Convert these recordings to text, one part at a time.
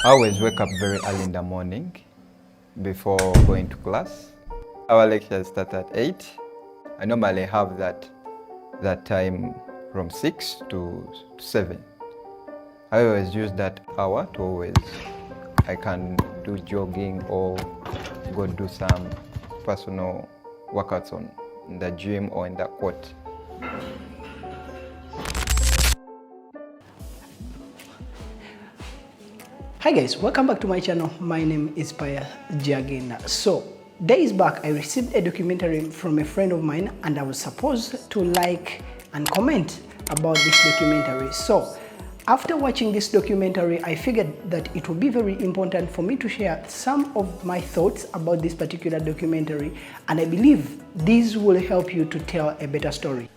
I always wake up very early in the morning before going to class. Our lectures start at 8. I normally have that time from 6 to 7. I always use that hour to I can do jogging or go do some personal workouts in the gym or in the court. Hi guys, welcome back to my channel. My name is Paya Jagina. So days back I received a documentary from a friend of mine and I was supposed to like and comment about this documentary. So after watching this documentary, I figured that it would be very important for me to share some of my thoughts about this particular documentary, and I believe this will help you to tell a better story.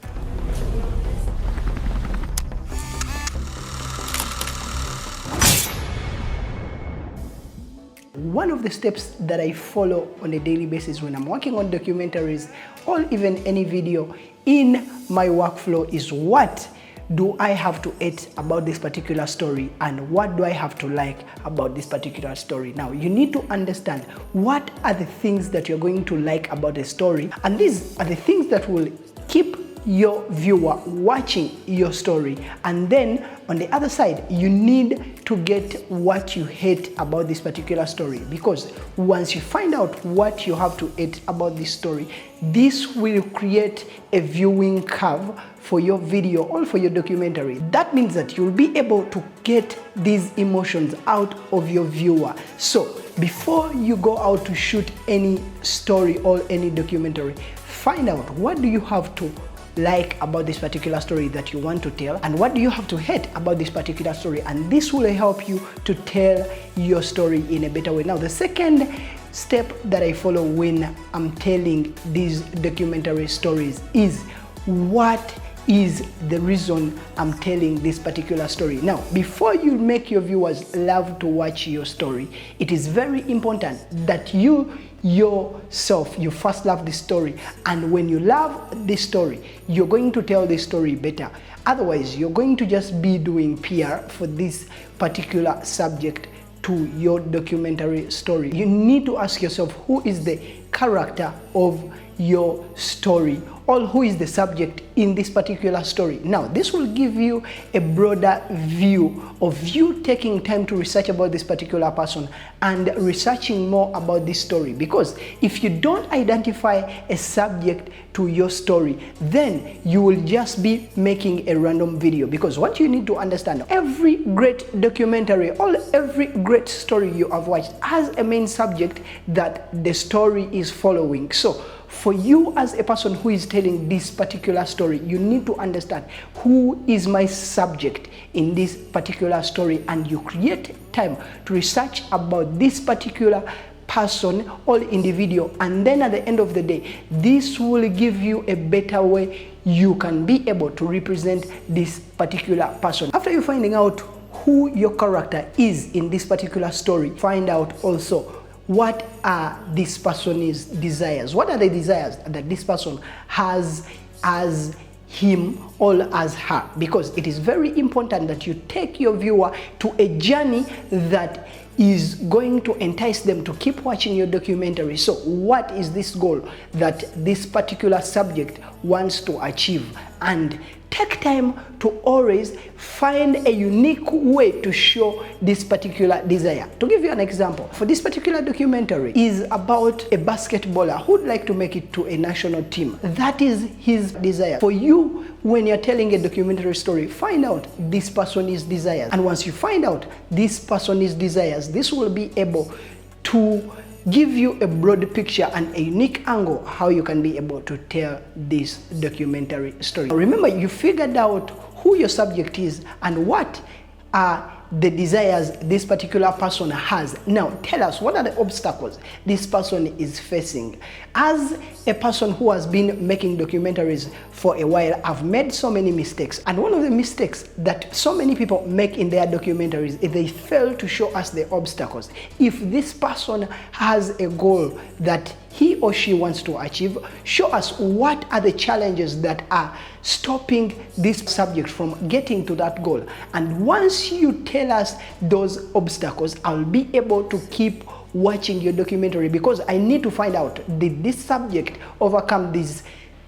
One of the steps that I follow on a daily basis when I'm working on documentaries or even any video in my workflow is what do I have to add about this particular story and what do I have to like about this particular story. Now, you need to understand what are the things that you're going to like about the story, and these are the things that will keep your viewer watching your story. And then on the other side, you need to get what you hate about this particular story, because once you find out what you have to hate about this story, this will create a viewing curve for your video or for your documentary. That means that you'll be able to get these emotions out of your viewer. So before you go out to shoot any story or any documentary, find out what do you have to like about this particular story that you want to tell, and what do you have to hate about this particular story, and this will help you to tell your story in a better way. Now, the second step that I follow when I'm telling these documentary stories is what is the reason I'm telling this particular story. Now, before you make your viewers love to watch your story, it is very important that you yourself, you first love the story, and when you love the story, you're going to tell the story better. Otherwise, you're going to just be doing PR for this particular subject to your documentary story. You need to ask yourself, who is the character of your story, or who is the subject in this particular story. Now, this will give you a broader view of you taking time to research about this particular person and researching more about this story. Because if you don't identify a subject to your story, then you will just be making a random video. Because what you need to understand, every great documentary or every great story you have watched has a main subject that the story is following. So for you as a person who is telling this particular story, you need to understand who is my subject in this particular story, and you create time to research about this particular person or individual, and then at the end of the day, this will give you a better way you can be able to represent this particular person. After you finding out who your character is in this particular story, find out also what are this person's desires. What are the desires that this person has as him or as her? Because it is very important that you take your viewer to a journey that is going to entice them to keep watching your documentary. So what is this goal that this particular subject wants to achieve? And take time to always find a unique way to show this particular desire. To give you an example, for this particular documentary is about a basketballer who would like to make it to a national team. That is his desire. For you, when you're telling a documentary story, find out this person's desires. And once you find out this person's desires, this will be able to give you a broad picture and a unique angle how you can be able to tell this documentary story. Remember, you figured out who your subject is and what are the desires this particular person has. Now tell us, what are the obstacles this person is facing? As a person who has been making documentaries for a while, I've made so many mistakes, and one of the mistakes that so many people make in their documentaries is they fail to show us the obstacles. If this person has a goal that he or she wants to achieve. Show us what are the challenges that are stopping this subject from getting to that goal. And once you tell us those obstacles, I'll be able to keep watching your documentary, because I need to find out, did this subject overcome these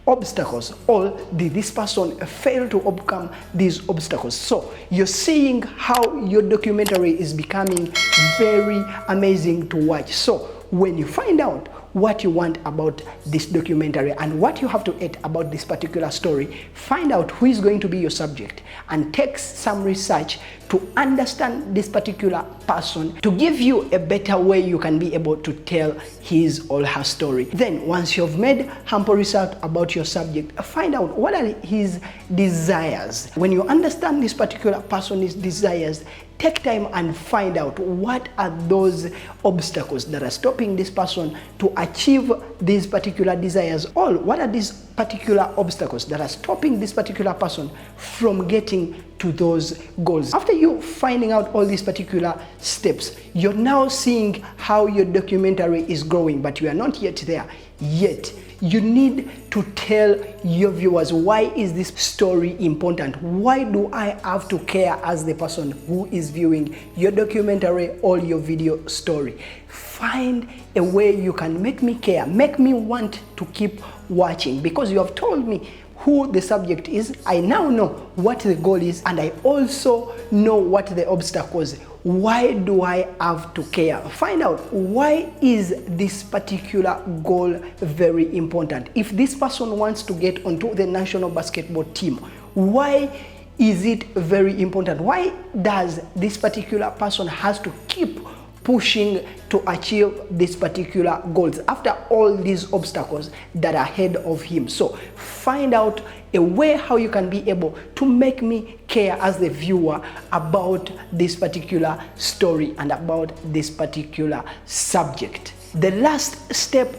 obstacles, or did this person fail to overcome these obstacles? So you're seeing how your documentary is becoming very amazing to watch. So when you find out what you want about this documentary and what you have to add about this particular story, find out who is going to be your subject and take some research to understand this particular person, to give you a better way you can be able to tell his or her story. Then once you've made ample research about your subject, find out what are his desires. When you understand this particular person's desires, take time and find out what are those obstacles that are stopping this person to achieve these particular desires, or what are these particular obstacles that are stopping this particular person from getting to those goals. After you finding out all these particular steps, you're now seeing how your documentary is growing, but you are not yet there yet. You need to tell your viewers, why is this story important? Why do I have to care as the person who is viewing your documentary or your video story? Find a way you can make me care, make me want to keep watching, because you have told me who the subject is. I now know what the goal is, and I also know what the obstacles. Why do I have to care? Find out, why is this particular goal very important? If this person wants to get onto the national basketball team, why is it very important? Why does this particular person has to keep pushing to achieve these particular goals after all these obstacles that are ahead of him? So find out a way how you can be able to make me care as the viewer about this particular story and about this particular subject. The last step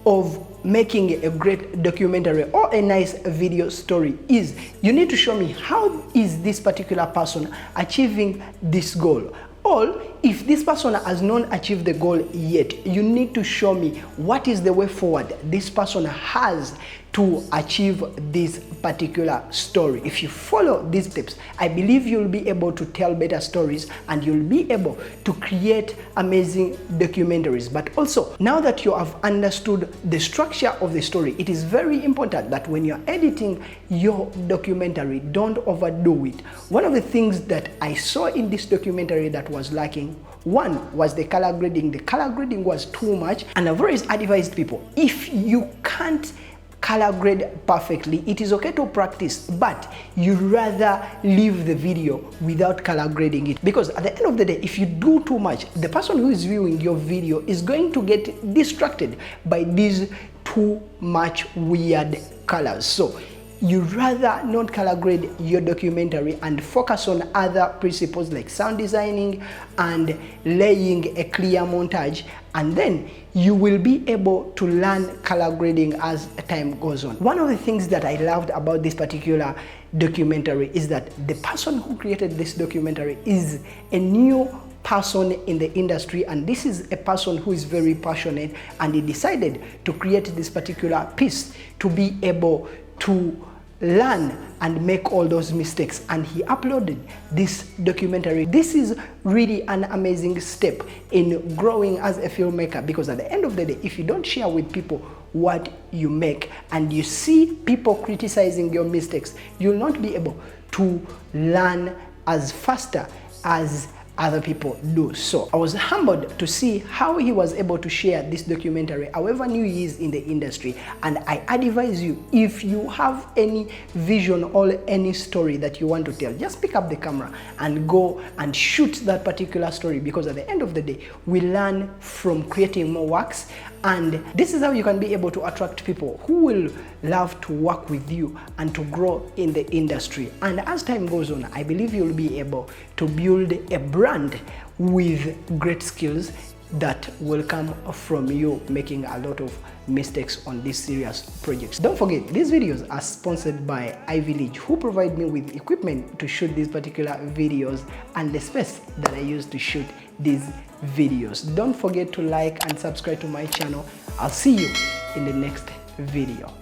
of making a great documentary or a nice video story is, you need to show me how is this particular person achieving this goal. Or if this person has not achieved the goal yet, you need to show me what is the way forward this person has to achieve this particular story. If you follow these steps, I believe you'll be able to tell better stories and you'll be able to create amazing documentaries. But also, now that you have understood the structure of the story, it is very important that when you're editing your documentary, don't overdo it. One of the things that I saw in this documentary that was lacking, one was the color grading. The color grading was too much, and I've always advised people, if you can't color grade perfectly, it is okay to practice, but you rather leave the video without color grading it, because at the end of the day, if you do too much, the person who is viewing your video is going to get distracted by these too much weird colors. So you rather not color grade your documentary and focus on other principles like sound designing and laying a clear montage, and then you will be able to learn color grading as time goes on. One of the things that I loved about this particular documentary is that the person who created this documentary is a new person in the industry, and this is a person who is very passionate, and he decided to create this particular piece to be able to learn and make all those mistakes, and he uploaded this documentary. This is really an amazing step in growing as a filmmaker, because at the end of the day, if you don't share with people what you make and you see people criticizing your mistakes, you'll not be able to learn as faster as other people do. So I was humbled to see how he was able to share this documentary, however new he is in the industry. And I advise you, if you have any vision or any story that you want to tell, just pick up the camera and go and shoot that particular story, because at the end of the day, we learn from creating more works, and this is how you can be able to attract people who will love to work with you and to grow in the industry. And as time goes on, I believe you'll be able to build a brand with great skills that will come from you making a lot of mistakes on these serious projects. Don't forget, these videos are sponsored by Ivy League, who provide me with equipment to shoot these particular videos and the space that I use to shoot these videos. Don't forget to like and subscribe to my channel. I'll see you in the next video.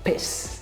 Peace.